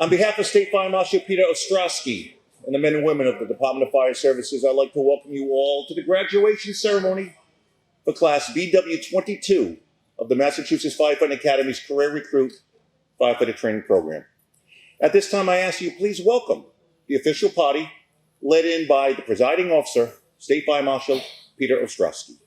On behalf of State Fire Marshal Peter Ostrowski and the men and women of the Department of Fire Services, I'd like to welcome you all to the graduation ceremony for Class BW22 of the Massachusetts Firefighting Academy's Career Recruit Firefighter Training Program. At this time, I ask you please welcome the official party led in by the presiding officer, State Fire Marshal Peter Ostrowski.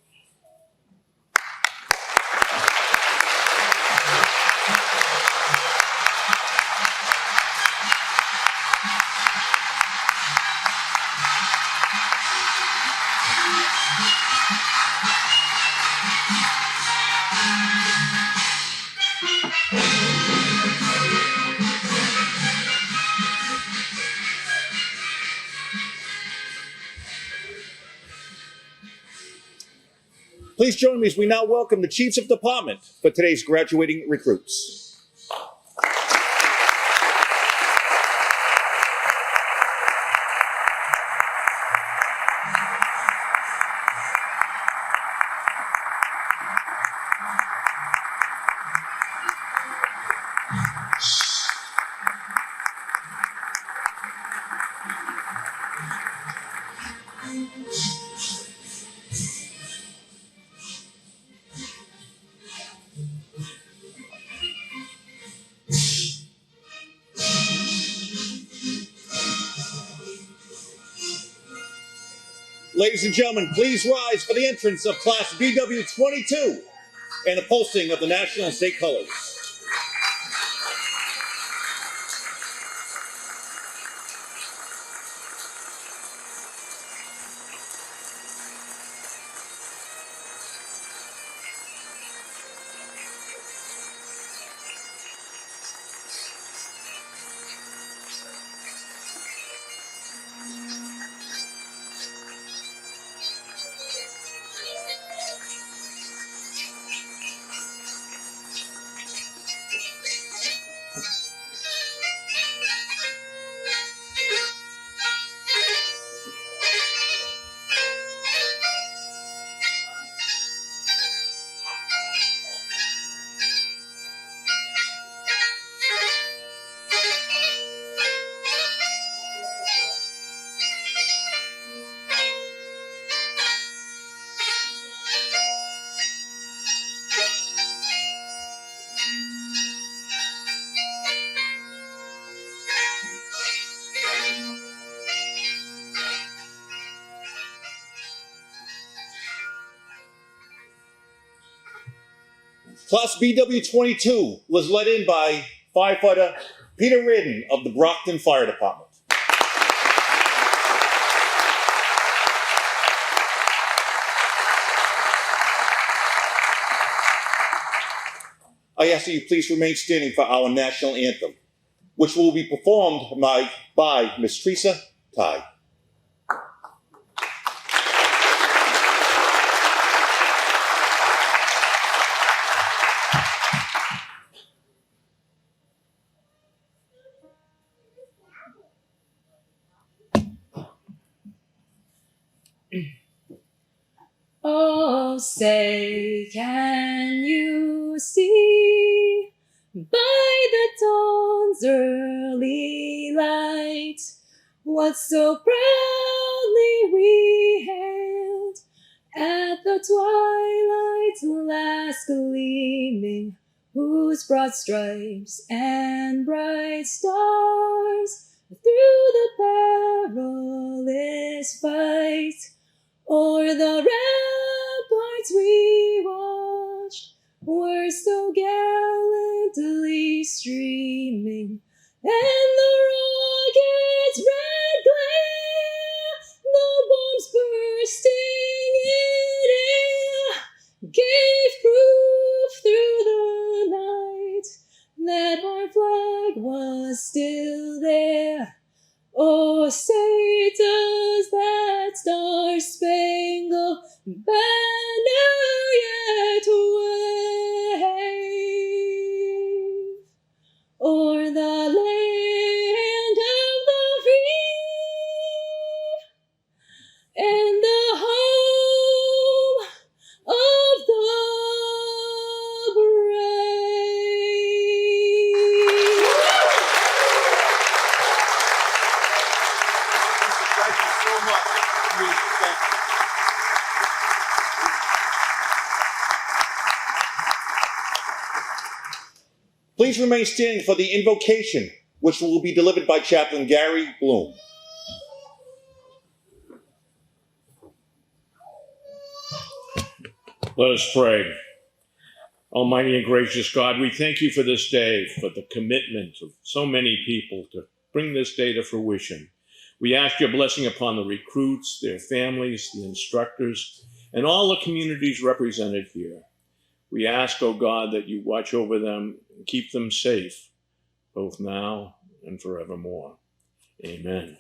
Please join me as we now welcome the Chiefs of Department for today's graduating recruits. Ladies and gentlemen, please rise for the entrance of Class BW22 and the posting of the national and state colors. Class BW22 was led in by firefighter Peter Reardon of the Brockton Fire Department. I ask that you please remain standing for our national anthem, which will be performed by Ms. Teresa Ty. Oh, say, can you see by the dawn's early light what so proudly we hailed at the twilight's last gleaming, whose broad stripes and bright stars through the perilous fight o'er the ramparts we watched were so gallantly streaming, and the rocket's red glare, the bombs bursting in air, gave proof through the night that our flag was still there. Oh, say does that star-spangled banner yet wave o'er the land of the free and the home of the brave? Please remain standing for the invocation, which will be delivered by Chaplain Gary Bloom. Let us pray. Almighty and gracious God, we thank you for this day, for the commitment of so many people to bring this day to fruition. We ask your blessing upon the recruits, their families, the instructors, and all the communities represented here. We ask, O God, that you watch over them and keep them safe, both now and forevermore. Amen.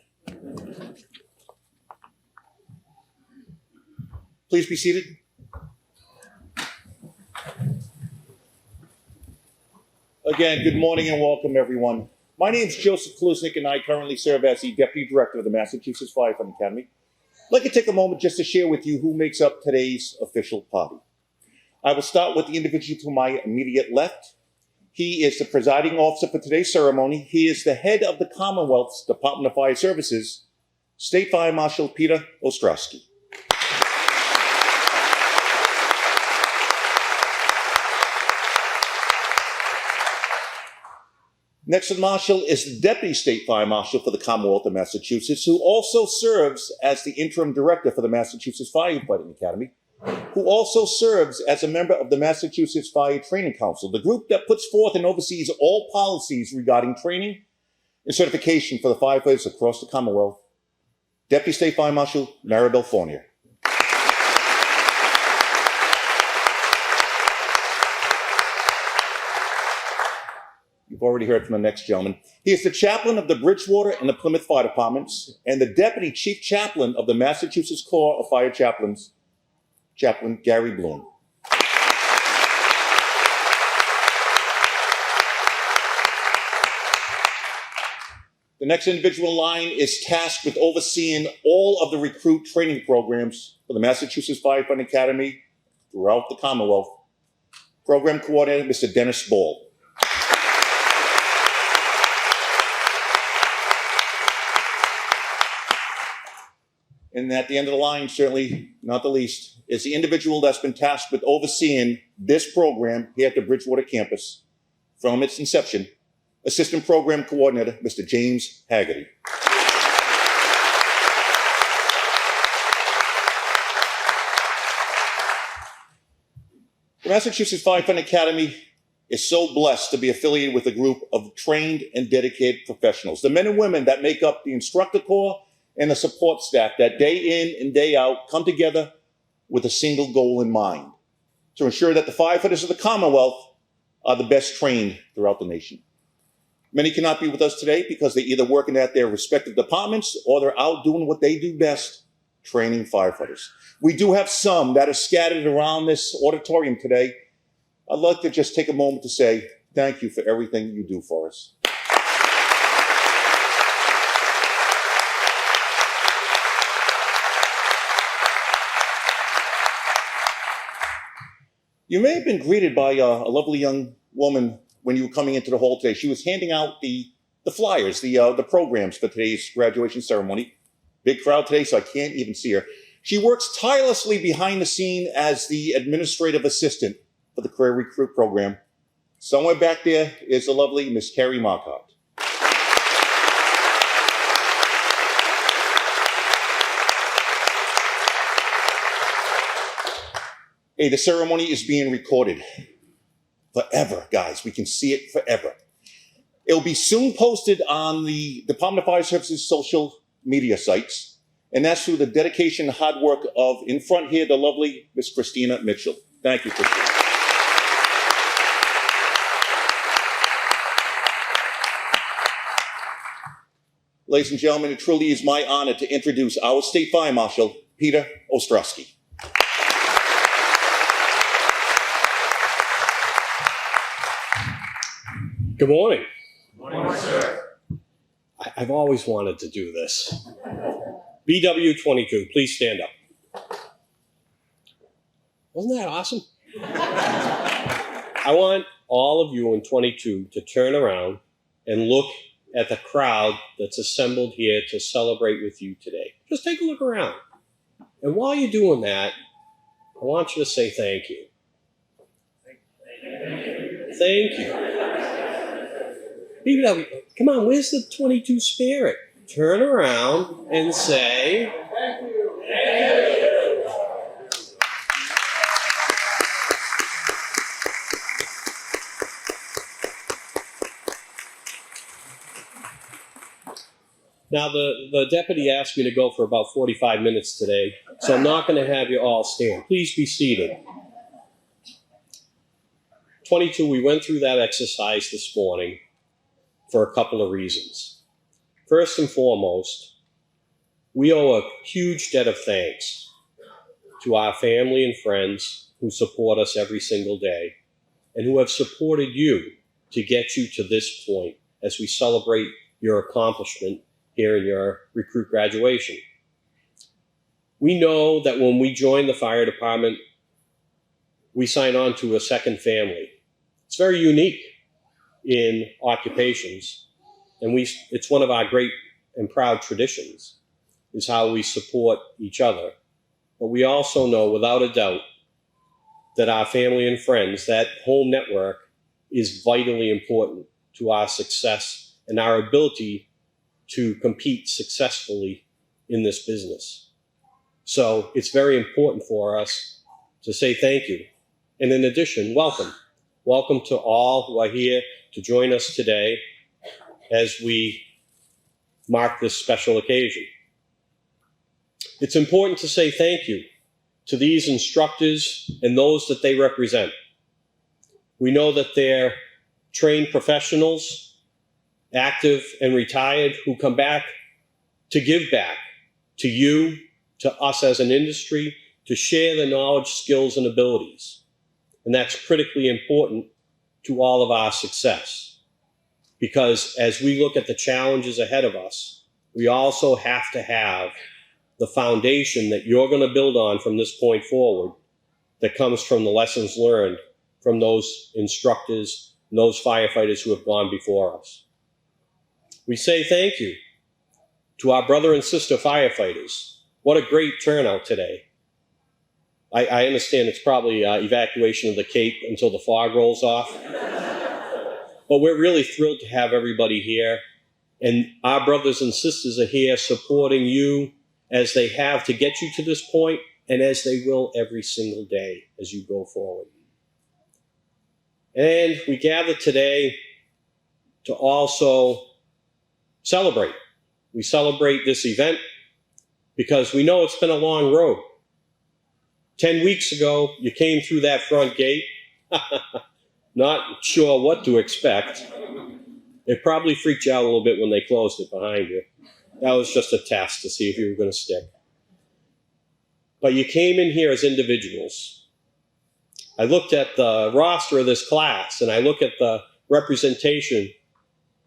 Please be seated. Again, good morning and welcome, everyone. My name is Joseph Klusnick, and I currently serve as the Deputy Director of the Massachusetts Firefighting Academy. I'd like to take a moment just to share with you who makes up today's official party. I will start with the individual to my immediate left. He is the presiding officer for today's ceremony. He is the head of the Commonwealth's Department of Fire Services, State Fire Marshal Peter Ostrowski. Next to the Marshal is the Deputy State Fire Marshal for the Commonwealth of Massachusetts, who also serves as the Interim Director for the Massachusetts Firefighting Academy, who also serves as a member of the Massachusetts Fire Training Council, the group that puts forth and oversees all policies regarding training and certification for the firefighters across the Commonwealth. Deputy State Fire Marshal Maribel Fournier. You've already heard from the next gentleman. He is the chaplain of the Bridgewater and the Plymouth Fire Departments and the Deputy Chief Chaplain of the Massachusetts Corps of Fire Chaplains, Chaplain Gary Bloom. The next individual in line is tasked with overseeing all of the recruit training programs for the Massachusetts Firefighting Academy throughout the Commonwealth. Program Coordinator, Mr. Dennis Ball. And at the end of the line, certainly not the least, is the individual that's been tasked with overseeing this program here at the Bridgewater campus from its inception, Assistant Program Coordinator, Mr. James Haggerty. The Massachusetts Firefighting Academy is so blessed to be affiliated with a group of trained and dedicated professionals, the men and women that make up the instructor corps and the support staff that day in and day out come together with a single goal in mind, to ensure that the firefighters of the Commonwealth are the best trained throughout the nation. Many cannot be with us today because they're either working at their respective departments or they're out doing what they do best, training firefighters. We do have some that are scattered around this auditorium today. I'd like to just take a moment to say thank you for everything you do for us. You may have been greeted by a lovely young woman when you were coming into the hall today. She was handing out the flyers, the programs for today's graduation ceremony. Big crowd today, so I can't even see her. She works tirelessly behind the scene as the administrative assistant for the Career Recruit Program. Somewhere back there is the lovely Miss Carrie Marcotte. Hey, the ceremony is being recorded forever, guys. We can see it forever. It'll be soon posted on the Department of Fire Services social media sites, and that's through the dedication and hard work of, in front here, the lovely Miss Christina Mitchell. Thank you, Christina. Ladies and gentlemen, it truly is my honor to introduce our State Fire Marshal, Peter Ostrowski. Good morning. Good morning, sir. I've always wanted to do this. BW22, please stand up. Wasn't that awesome? I want all of you in 22 to turn around and look at the crowd that's assembled here to celebrate with you today. Just take a look around. And while you're doing that, I want you to say thank you. Thank you. BW, come on, where's the 22 spirit? Turn around and say, thank you. Thank you. Now, the deputy asked me to go for about 45 minutes today, so I'm not going to have you all stand. Please be seated. 22, we went through that exercise this morning for a couple of reasons. First and foremost, we owe a huge debt of thanks to our family and friends who support us every single day and who have supported you to get you to this point as we celebrate your accomplishment here in your recruit graduation. We know that when we join the fire department, we sign on to a second family. It's very unique in occupations, and it's one of our great and proud traditions, is how we support each other. But we also know without a doubt that our family and friends, that home network, is vitally important to our success and our ability to compete successfully in this business. So it's very important for us to say thank you. And in addition, welcome. Welcome to all who are here to join us today as we mark this special occasion. It's important to say thank you to these instructors and those that they represent. We know that they're trained professionals, active and retired, who come back to give back to you, to us as an industry, to share the knowledge, skills, and abilities. And that's critically important to all of our success. Because as we look at the challenges ahead of us, we also have to have the foundation that you're going to build on from this point forward that comes from the lessons learned from those instructors and those firefighters who have gone before us. We say thank you to our brother and sister firefighters. What a great turnout today. I understand it's probably evacuation of the Cape until the fog rolls off. But we're really thrilled to have everybody here. And our brothers and sisters are here supporting you as they have to get you to this point, and as they will every single day as you go forward. And we gather today to also celebrate. We celebrate this event because we know it's been a long road. 10 weeks ago, you came through that front gate, not sure what to expect. It probably freaked you out a little bit when they closed it behind you. That was just a test to see if you were going to stick. But you came in here as individuals. I looked at the roster of this class, and I look at the representation,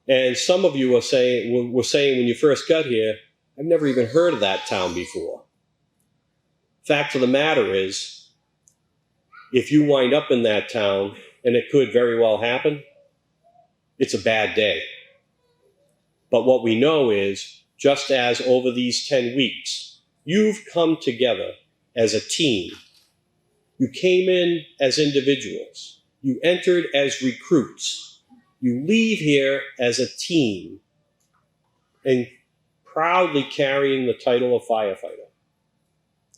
and some of you were saying when you first got here, I've never even heard of that town before. Fact of the matter is, if you wind up in that town, and it could very well happen, it's a bad day. But what we know is, just as over these 10 weeks, you've come together as a team. You came in as individuals. You entered as recruits. You leave here as a team and proudly carrying the title of firefighter.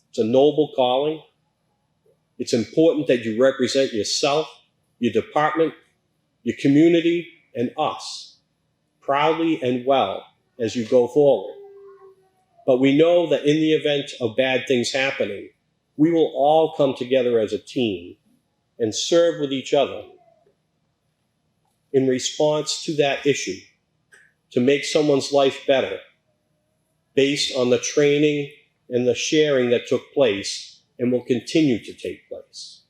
It's a noble calling. It's important that you represent yourself, your department, your community, and us proudly and well as you go forward. But we know that in the event of bad things happening, we will all come together as a team and serve with each other in response to that issue, to make someone's life better based on the training and the sharing that took place and will continue to take place.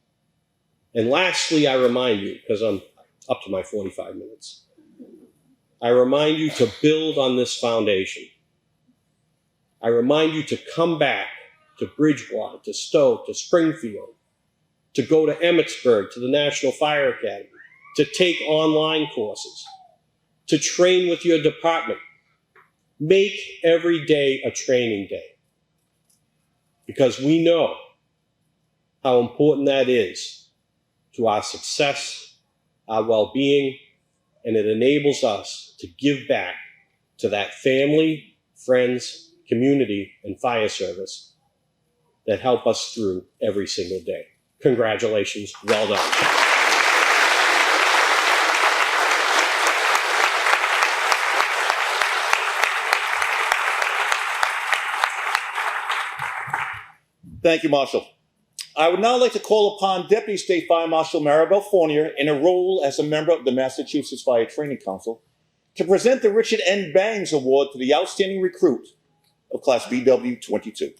And lastly, I remind you, because I'm up to my 45 minutes, I remind you to build on this foundation. I remind you to come back to Bridgewater, to Stowe, to Springfield, to go to Emmitsburg, to the National Fire Academy, to take online courses, to train with your department. Make every day a training day, because we know how important that is to our success, our well-being, and it enables us to give back to that family, friends, community, and fire service that help us through every single day. Congratulations, well done. Thank you, Marshal. I would now like to call upon Deputy State Fire Marshal Maribel Fournier, in her role as a member of the Massachusetts Fire Training Council, to present the Richard N. Bangs Award to the outstanding recruit of Class BW22.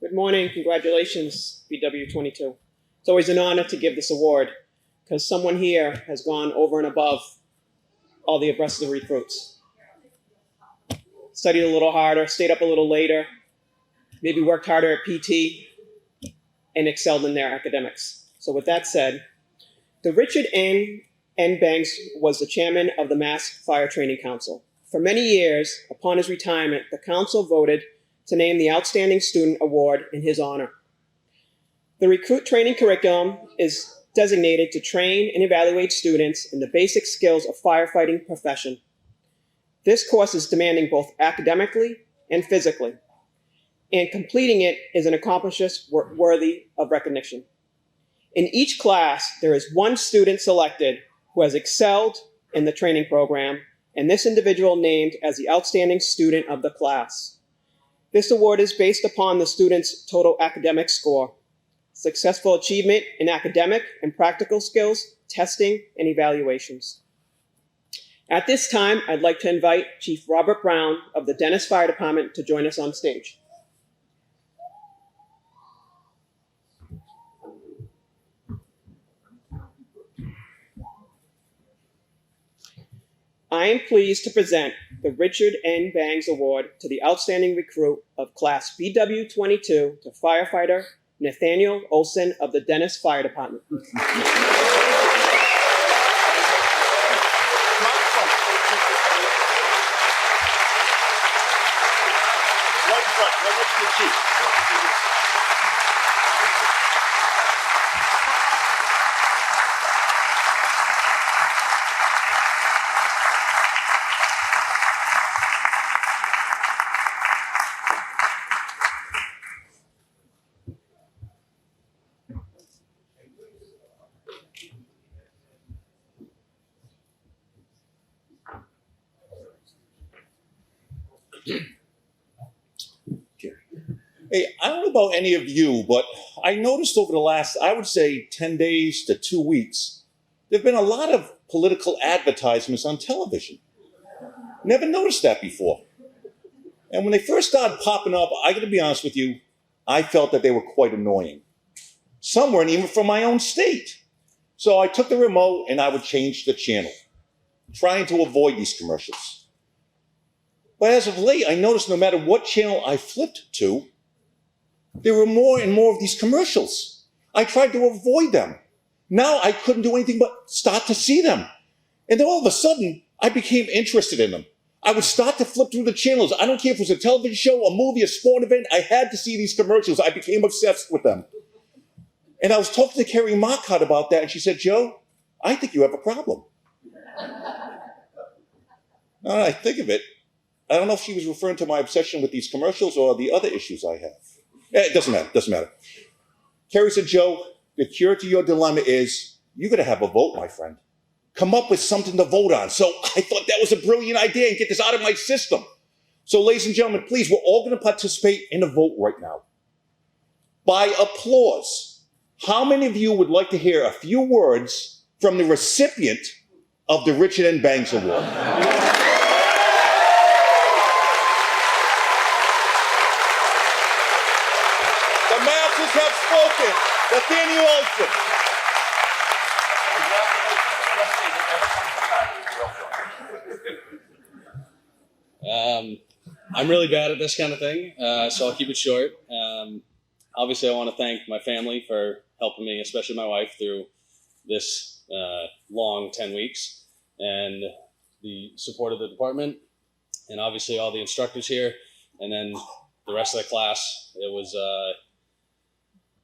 Good morning. Congratulations, BW22. It's always an honor to give this award because someone here has gone over and above all the rest of the recruits. Studied a little harder, stayed up a little later, maybe worked harder at PT, and excelled in their academics. So with that said, the Richard N. Bangs was the chairman of the Mass Fire Training Council. For many years, upon his retirement, the council voted to name the Outstanding Student Award in his honor. The recruit training curriculum is designated to train and evaluate students in the basic skills of firefighting profession. This course is demanding both academically and physically, and completing it is an accomplishment worthy of recognition. In each class, there is one student selected who has excelled in the training program, and this individual named as the outstanding student of the class. This award is based upon the student's total academic score, successful achievement in academic and practical skills, testing, and evaluations. At this time, I'd like to invite Chief Robert Brown of the Dennis Fire Department to join us on stage. I am pleased to present the Richard N. Bangs Award to the outstanding recruit of Class BW22 to firefighter Nathaniel Olson of the Dennis Fire Department. Hey, I don't know about any of you, but I noticed over the last, I would say, 10 days to 2 weeks, there have been a lot of political advertisements on television. Never noticed that before. And when they first started popping up, I gotta be honest with you, I felt that they were quite annoying. Some weren't even from my own state. So I took the remote and I would change the channel, trying to avoid these commercials. But as of late, I noticed no matter what channel I flipped to, there were more and more of these commercials. I tried to avoid them. Now I couldn't do anything but start to see them. And then all of a sudden, I became interested in them. I would start to flip through the channels. I don't care if it was a television show, a movie, a sport event. I had to see these commercials. I became obsessed with them. And I was talking to Carrie Marcotte about that, and she said, Joe, I think you have a problem. Now that I think of it, I don't know if she was referring to my obsession with these commercials or the other issues I have. It doesn't matter. Carrie said, Joe, the cure to your dilemma is you got to have a vote, my friend. Come up with something to vote on. So I thought that was a brilliant idea and get this out of my system. So ladies and gentlemen, please, we're all going to participate in a vote right now. By applause, how many of you would like to hear a few words from the recipient of the Richard N. Bangs Award? Have spoken. Nathaniel Olson. I'm really bad at this kind of thing, so I'll keep it short. Obviously, I want to thank my family for helping me, especially my wife, through this long 10 weeks, and the support of the department, and obviously all the instructors here, and then the rest of the class. It was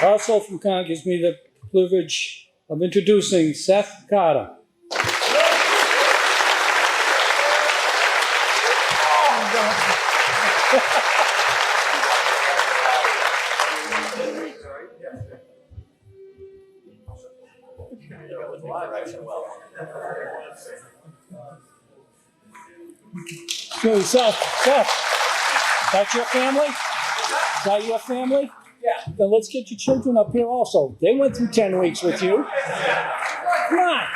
Also from Con gives me the privilege of introducing Seth Carter. So, Seth, that's your family? Is that your family? Yeah. Then let's get your children up here also. They went through 10 weeks with you. Come on.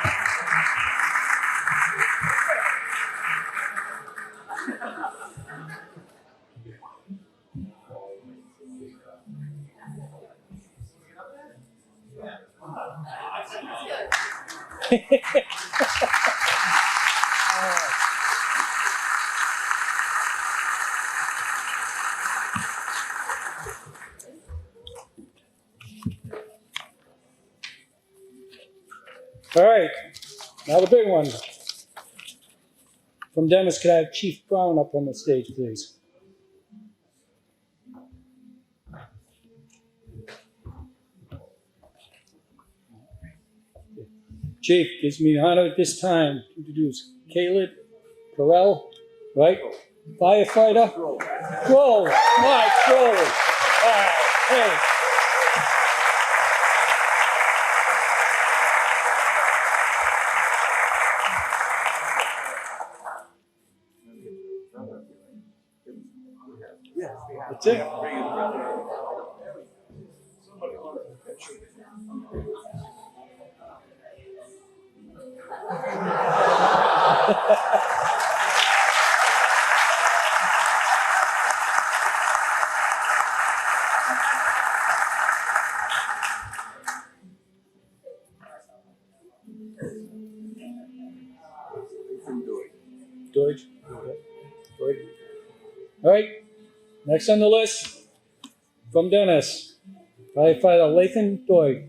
All right, now the big one. From Dennis, could I have Chief Brown up on the stage, please? Chief, gives me the honor at this time to introduce Caleb Carell, right? Firefighter. Whoa, Mike, whoa. Hey. That's it. Deutsch. All right. Next on the list, from Dennis, firefighter Lathan Doig.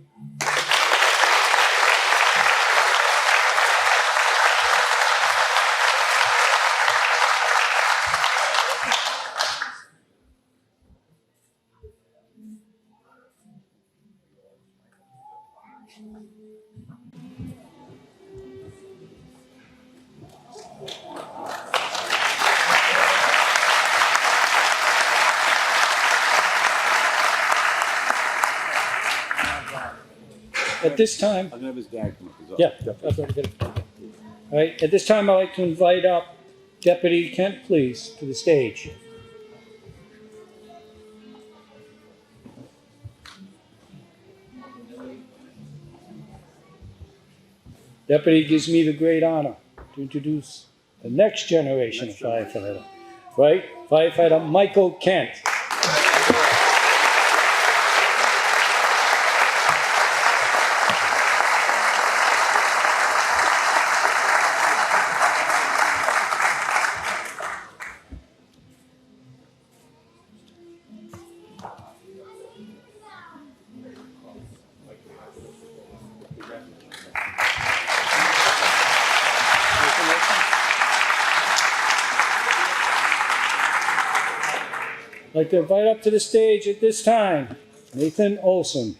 At this time, I'll have his dad come up as well. yeah, that's what I'm gonna do. All right, at this time, I'd like to invite up Deputy Kent, please, to the stage. Deputy gives me the great honor to introduce the next generation of firefighter, right? Firefighter Michael Kent. I'd like to invite up to the stage at this time, Nathan Olson.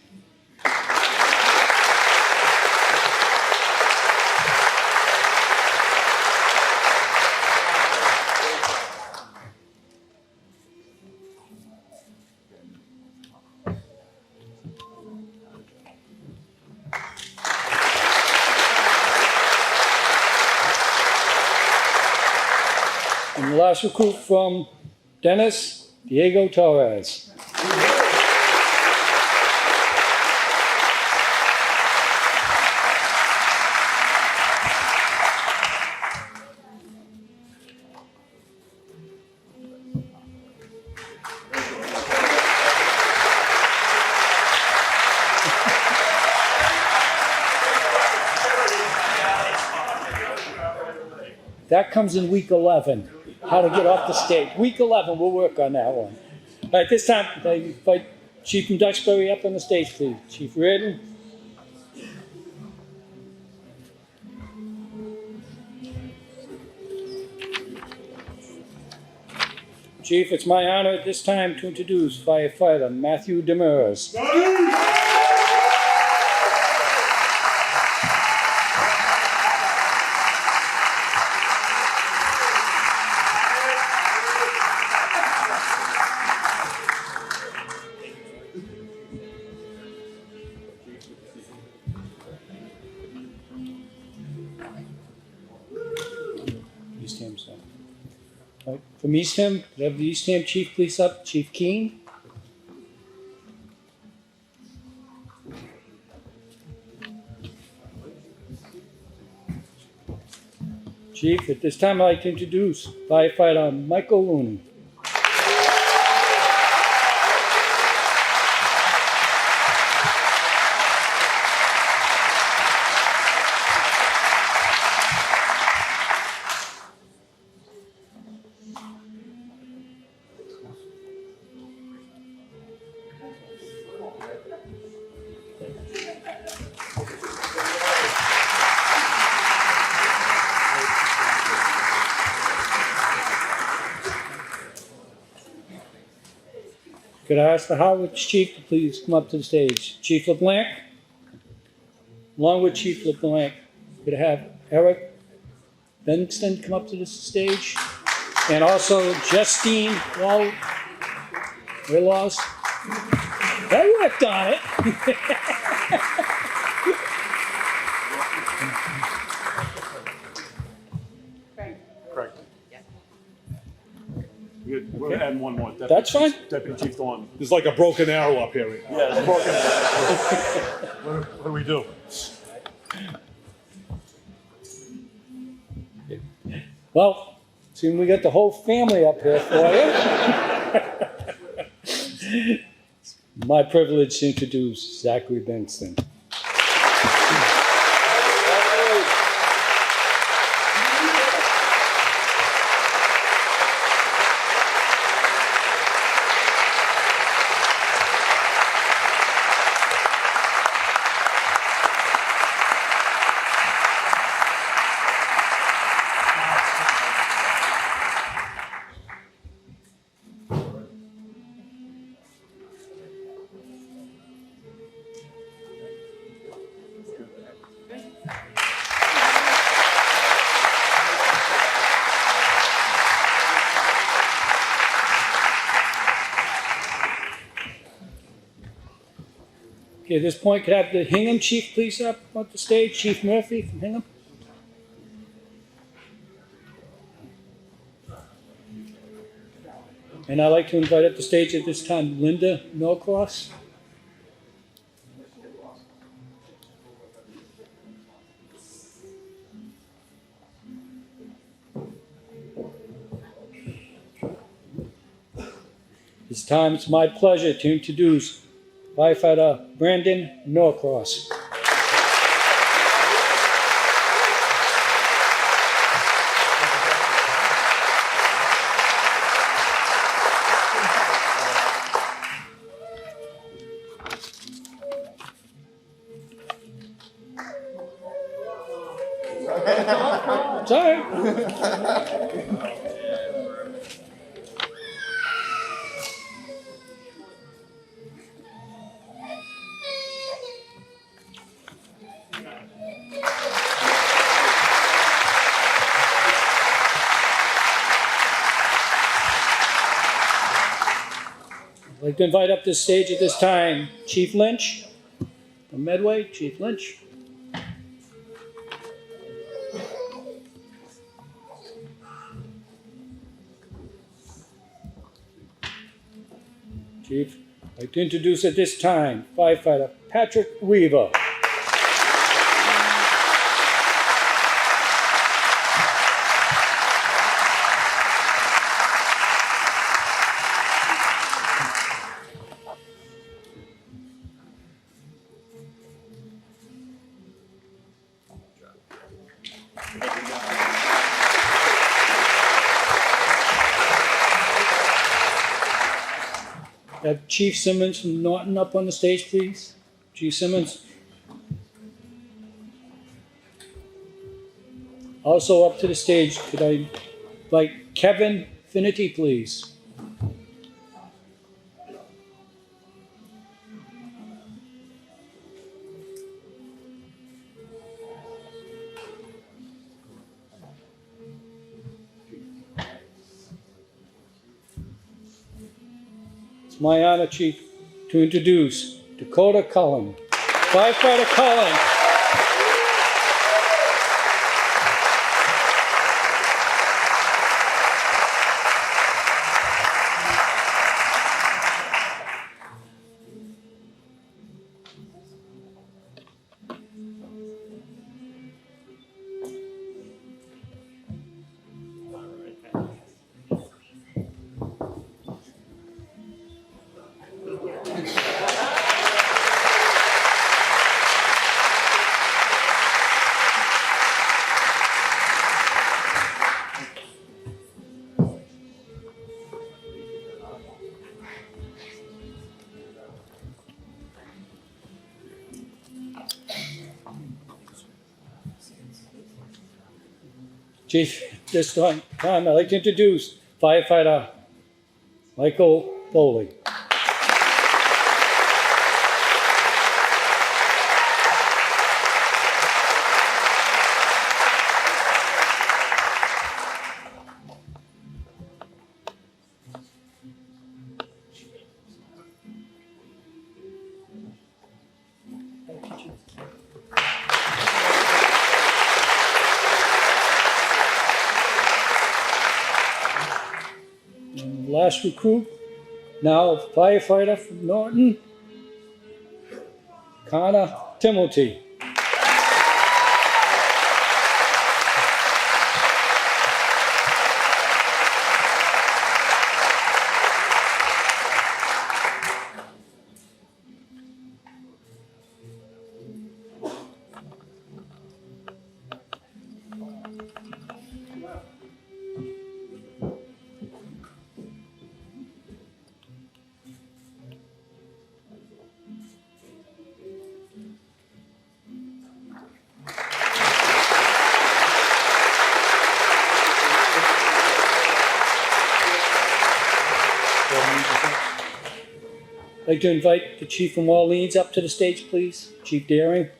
And the last recruit from Dennis, Diego Torres. That comes in week 11. How to get off the stage. Week 11, we'll work on that one. All right, this time, I invite Chief from Duxbury up on the stage, please. Chief Reardon. Chief, it's my honor at this time to introduce firefighter Matthew Demers. From Eastham, could I have the Eastham Chief please up? Chief Keen. Chief, at this time I'd like to introduce Firefighter Michael Looney. Could I ask the Harwich Chief to please come up to the stage? Chief LeBlanc, along with Chief LeBlanc, could I have Eric Benston come up to the stage? And also Justine Wall-Willows. That worked on it. We're adding one more. Deputy That's fine. Deputy Chief Thornton. There's like a broken arrow up here. Yeah, it's broken arrow. What do we do? Well, seeing we got the whole family up here for you. My privilege to introduce Zachary Benson. Okay, at this point, could I have the Hingham Chief please up on the stage? Chief Murphy from Hingham. And I'd like to invite up the stage at this time Linda Norcross. This time it's my pleasure to introduce Firefighter Brandon Norcross. It's all right. I'd like to invite up to the stage at this time Chief Lynch from Medway. Chief Lynch. Chief, I'd like to introduce at this time Firefighter Patrick Weaver. Have Chief Simmons from Norton up on the stage, please. Chief Simmons. Also up to the stage, could I invite Kevin Finity, please. It's my honor, Chief, to introduce Dakota Cullen, Firefighter Cullen. Chief, this time I'd like to introduce firefighter Michael Foley. And last recruit, now firefighter from Norton, Connor Timothy. I'd like to invite the Chief from Orleans up to the stage, please. Chief Daring.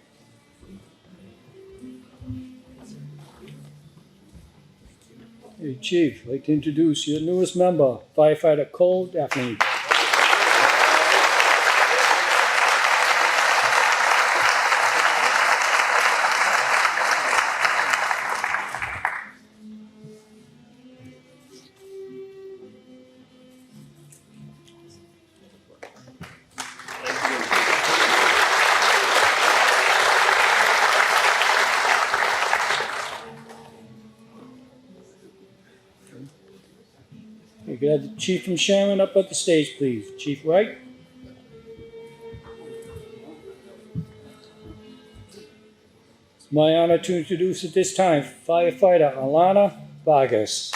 Hey, Chief, I'd like to introduce your newest member, firefighter Cole Daphne. You could have the Chief from Sharon up at the stage, please. Chief Wright. It's my honor to introduce at this time firefighter Alana Vargas.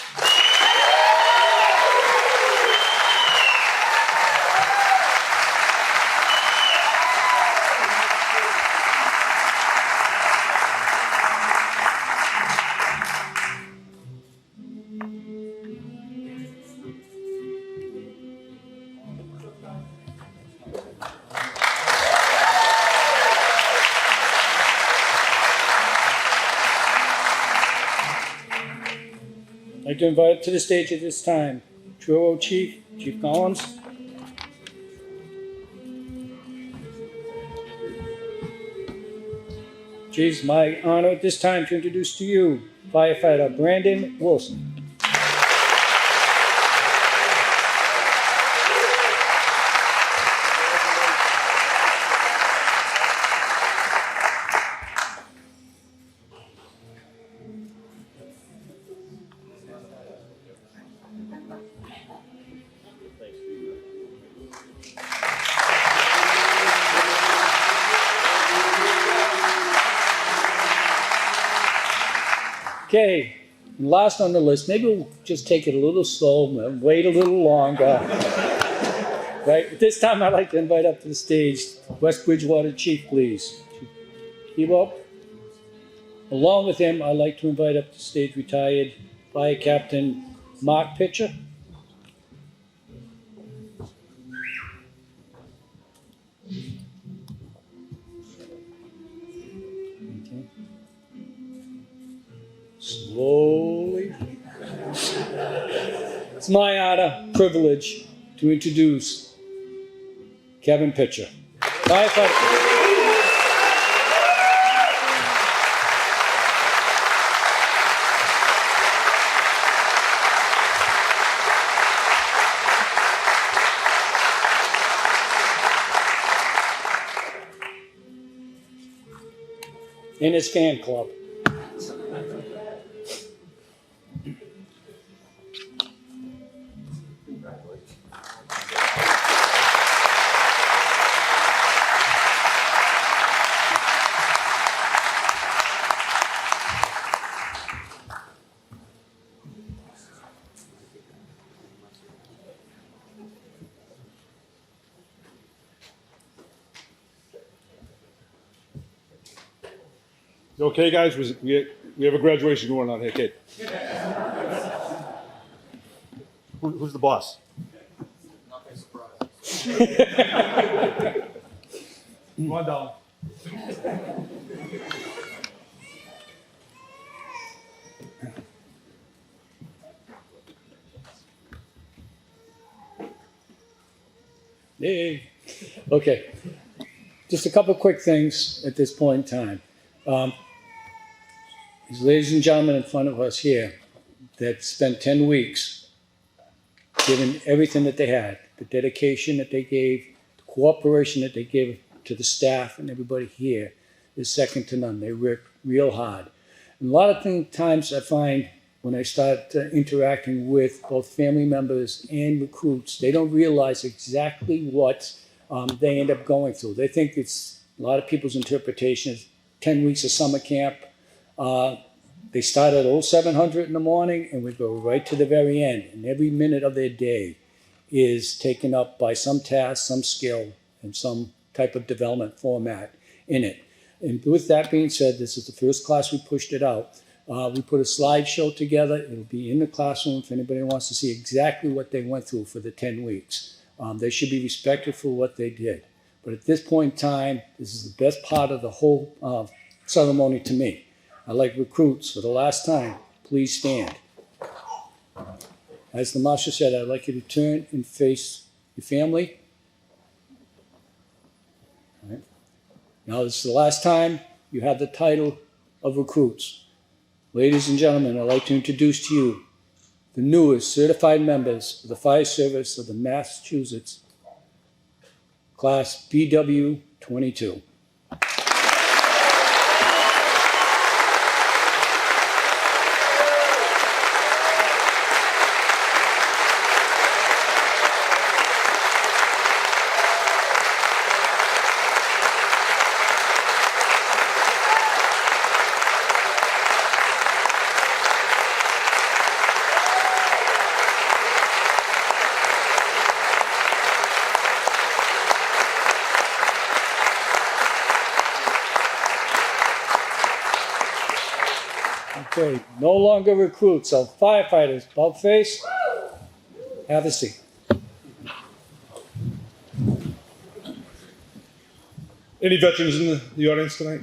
I'd like to invite to the stage at this time, Truro Chief, Chief Collins. Chief, it's my honor at this time to introduce to you firefighter Brandon Wilson. Okay, and last on the list, maybe we'll just take it a little slow and wait a little longer. Right, at this time I'd like to invite up to the stage West Bridgewater Chief, please. Chief Ebo. Along with him, I'd like to invite up to the stage retired Fire Captain Mark Pitcher. Slowly. It's my honor, privilege to introduce Kevin Pitcher. Firefighter. In his fan club. You okay, guys? We We have a graduation going on here, kid. Who's the boss? Come on down. Hey. Okay. Just a couple quick things at this point in time. These ladies and gentlemen in front of us here that spent 10 weeks giving everything that they had, the dedication that they gave, the cooperation that they gave to the staff and everybody here is second to none. They worked real hard. And a lot of times I find when I start interacting with both family members and recruits, they don't realize exactly what they end up going through. They think it's a lot of people's interpretation is 10 weeks of summer camp. They start at 0700 in the morning and we go right to the very end. And every minute of their day is taken up by some task, some skill, and some type of development format in it. And with that being said, this is the first class we pushed it out. We put a slideshow together. It'll be in the classroom if anybody wants to see exactly what they went through for the 10 weeks. They should be respected for what they did. But at this point in time, this is the best part of the whole ceremony to me. I'd like recruits, for the last time, please stand. As the marshal said, I'd like you to turn and face your family. All right. Now, this is the last time you have the title of recruits. Ladies and gentlemen, I'd like to introduce to you the newest certified members of the Fire Service of the Massachusetts Class BW22. Okay, no longer recruits, so firefighters, about face, have a seat. Any veterans in the audience tonight?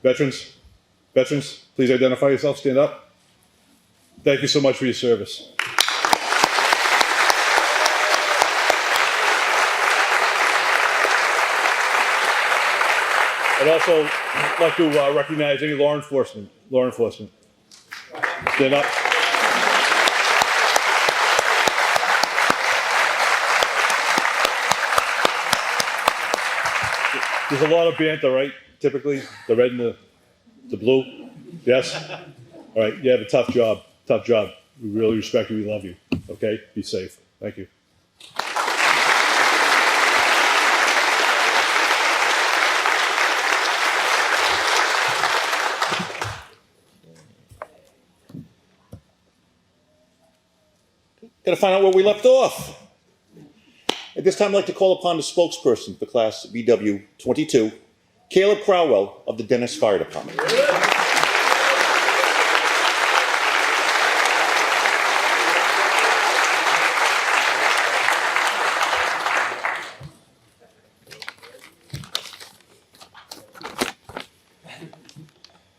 Veterans? Veterans, please identify yourself, stand up. Thank you so much for your service. I'd also like to recognize any law enforcement. Stand up. There's a lot of banter, right? Typically, the red and the blue. Yes? All right, you have a tough job. Tough job. We really respect you. We love you. Okay? Be safe. Thank you. Got to find out where we left off. At this time, I'd like to call upon the spokesperson for Class BW22, Caleb Crowell of the Dennis Fire Department.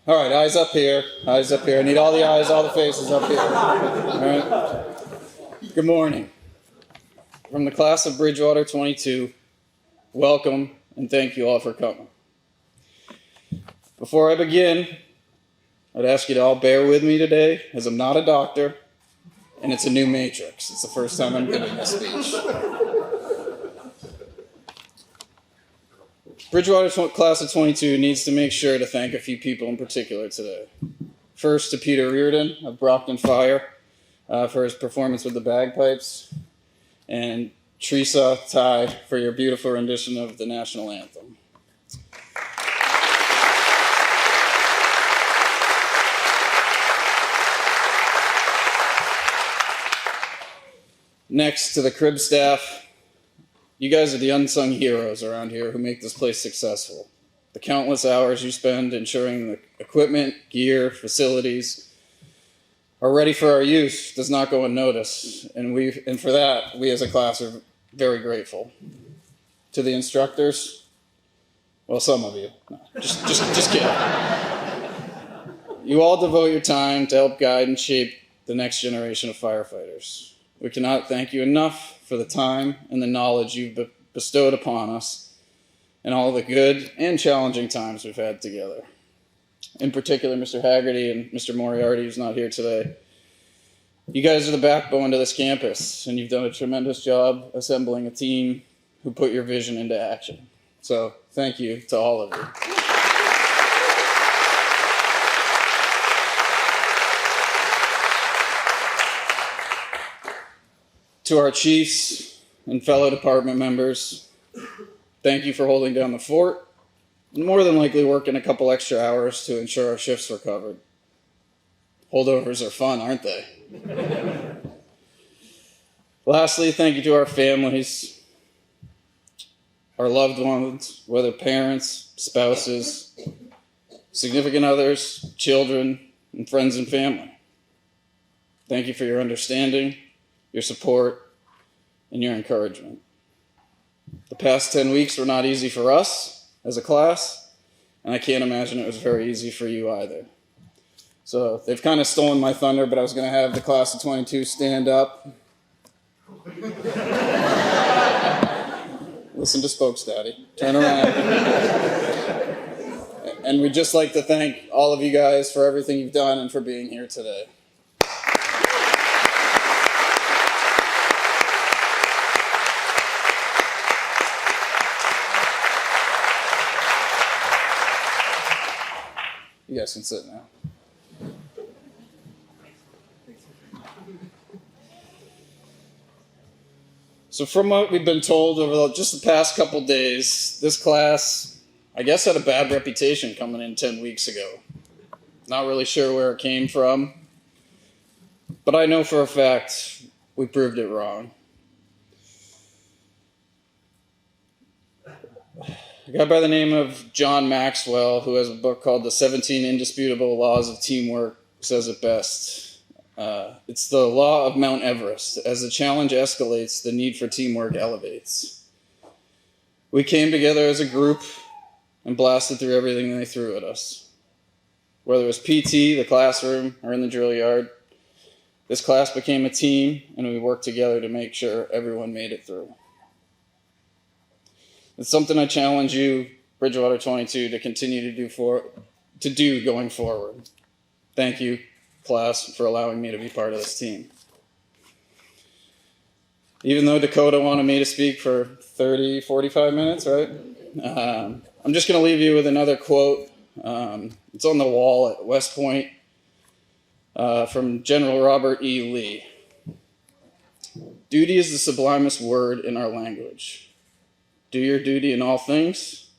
All right, eyes up here, eyes up here. I need all the eyes, all the faces up here. All right. Good morning. From the class of Bridgewater 22, welcome and thank you all for coming. Before I begin, I'd ask you to all bear with me today, as I'm not a doctor, and it's a new matrix. It's the first time I'm giving this speech. Bridgewater class of 22 needs to make sure to thank a few people in particular today. First, to Peter Reardon of Brockton Fire for his performance with the bagpipes, and Teresa Ty for your beautiful rendition of the national anthem. Next, to the crib staff. You guys are the unsung heroes around here who make this place successful. the countless hours you spend ensuring the equipment, gear, facilities are ready for our use does not go unnoticed, and for that, we as a class are very grateful. To the instructors, well, some of you, no, just kidding. You all devote your time to help guide and shape the next generation of firefighters. We cannot thank you enough for the time and the knowledge you've bestowed upon us and all the good and challenging times we've had together. In particular, Mr. Haggerty and Mr. Moriarty, who's not here today. You guys are the backbone to this campus, and you've done a tremendous job assembling a team who put your vision into action. So thank you to all of you. To our chiefs and fellow department members, thank you for holding down the fort and more than likely working a couple extra hours to ensure our shifts were covered. Holdovers are fun, aren't they? Lastly, thank you to our families, our loved ones, whether parents, spouses, significant others, children, and friends and family. Thank you for your understanding, your support, and your encouragement. The past 10 weeks were not easy for us as a class, and I can't imagine it was very easy for you either. So they've kind of stolen my thunder, but I was going to have the class of 22 stand up. Listen to Spokes, Daddy. Turn around. And we'd just like to thank all of you guys for everything you've done and for being here today. You guys can sit now. So from what we've been told over just the past couple days, this class, I guess, had a bad reputation coming in 10 weeks ago. Not really sure where it came from, but I know for a fact we proved it wrong. A guy by the name of John Maxwell, who has a book called The 17 Indisputable Laws of Teamwork, says it best. It's the law of Mount Everest. As the challenge escalates, the need for teamwork elevates. We came together as a group and blasted through everything they threw at us. Whether it was PT, the classroom, or in the drill yard, this class became a team, and we worked together to make sure everyone made it through. It's something I challenge you, Bridgewater 22, to continue to do going forward. Thank you, class, for allowing me to be part of this team. Even though Dakota wanted me to speak for 30, 45 minutes, right? I'm just going to leave you with another quote. It's on the wall at West Point from General Robert E. Lee. Duty is the sublimest word in our language. Do your duty in all things.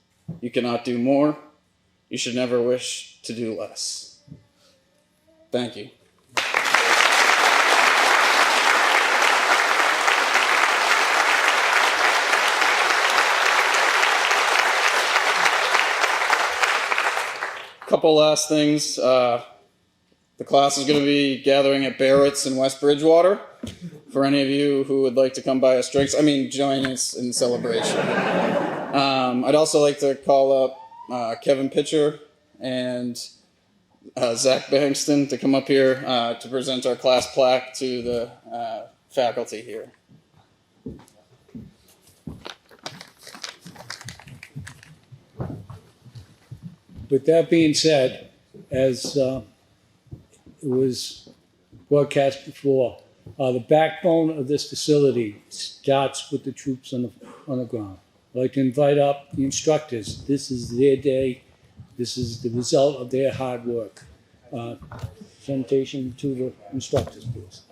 You cannot do more. You should never wish to do less. Thank you. Couple last things. The class is going to be gathering at Barrett's in West Bridgewater. For any of you who would like to come by us drinks, join us in celebration. I'd also like to call up Kevin Pitcher and Zach Bankston to come up here to present our class plaque to the faculty here. With that being said, as it was broadcast before, the backbone of this facility starts with the troops on the ground. I'd like to invite up the instructors. This is their day. This is the result of their hard work. Presentation to the instructors, please.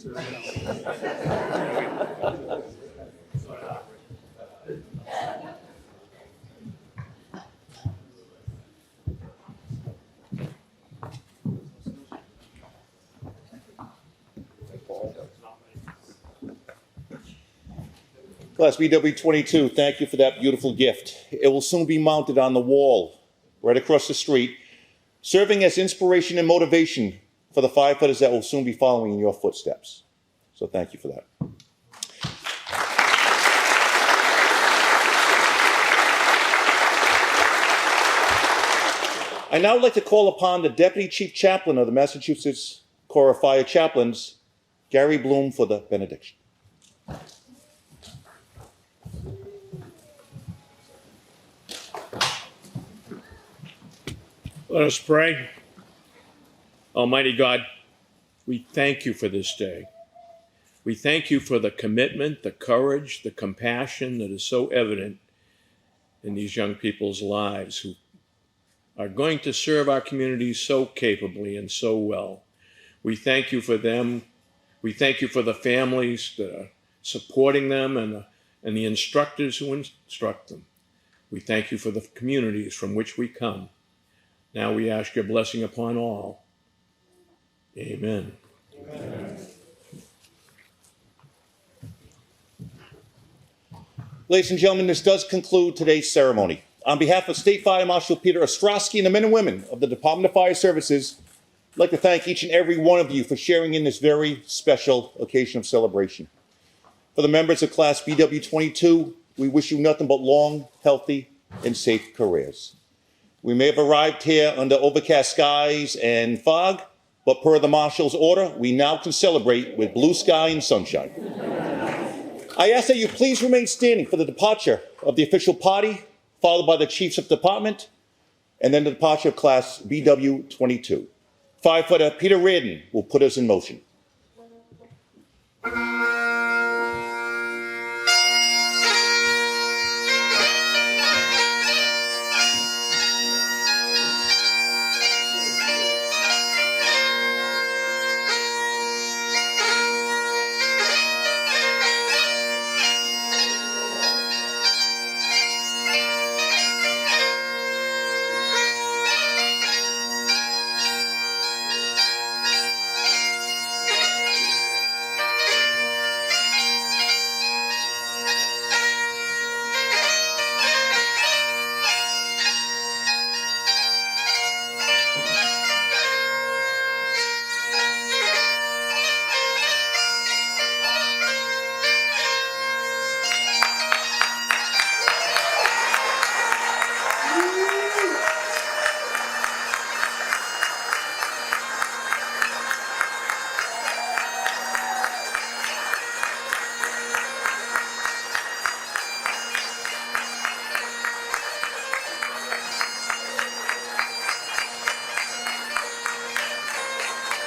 Class BW22, thank you for that beautiful gift. It will soon be mounted on the wall right across the street, serving as inspiration and motivation for the firefighters that will soon be following in your footsteps. So thank you for that. I now would like to call upon the Deputy Chief Chaplain of the Massachusetts Corps of Fire Chaplains, Gary Bloom, for the benediction. Let us pray. Almighty God, we thank you for this day. We thank you for the commitment, the courage, the compassion that is so evident in these young people's lives who are going to serve our communities so capably and so well. We thank you for them. We thank you for the families that are supporting them and the instructors who instruct them. We thank you for the communities from which we come. Now we ask your blessing upon all. Amen. Amen. Ladies and gentlemen, this does conclude today's ceremony. On behalf of State Fire Marshal Peter Ostrowski and the men and women of the Department of Fire Services, I'd like to thank each and every one of you for sharing in this very special occasion of celebration. For the members of Class BW22, we wish you nothing but long, healthy, and safe careers. We may have arrived here under overcast skies and fog, but per the Marshal's order, we now can celebrate with blue sky and sunshine. I ask that you please remain standing for the departure of the official party, followed by the Chiefs of Department, and then the departure of Class BW22. Firefighter Peter Reardon will put us in motion.